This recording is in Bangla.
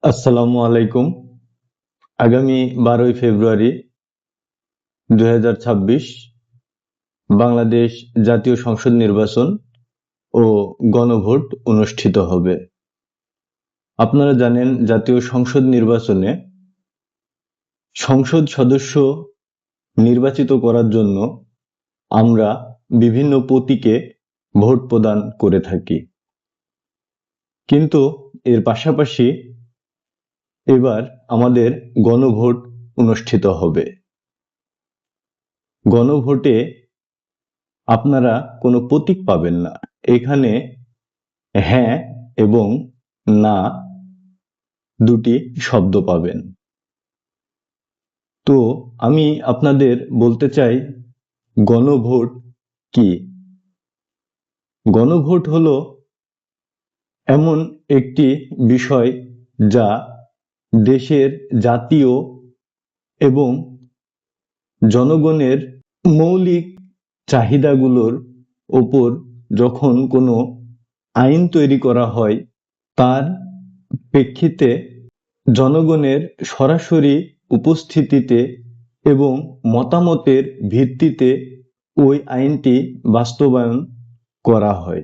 আসসালামু আলাইকুম। আগামী 12ই ফেব্রুয়ারি 2026 বাংলাদেশ জাতীয় সংসদ নির্বাচন ও গণভোট অনুষ্ঠিত হবে। আপনারা জানেন, জাতীয় সংসদ নির্বাচনে সংসদ সদস্য নির্বাচিত করার জন্য আমরা বিভিন্ন প্রতীকে ভোট প্রদান করে থাকি। কিন্তু এর পাশাপাশি এবার আমাদের গণভোট অনুষ্ঠিত হবে। গণভোটে আপনারা কোনো প্রতীক পাবেন না। এখানে হ্যাঁ এবং না দুটি শব্দ পাবেন। তো আমি আপনাদের বলতে চাই, গণভোট কি? গণভোট হলো এমন একটি বিষয় যা দেশের জাতীয় এবং জনগণের মৌলিক চাহিদাগুলোর ওপর যখন কোনো আইন তৈরি করা হয়, তার প্রেক্ষিতে জনগণের সরাসরি উপস্থিতিতে এবং মতামতের ভিত্তিতে ওই আইনটি বাস্তবায়ন করা হয়।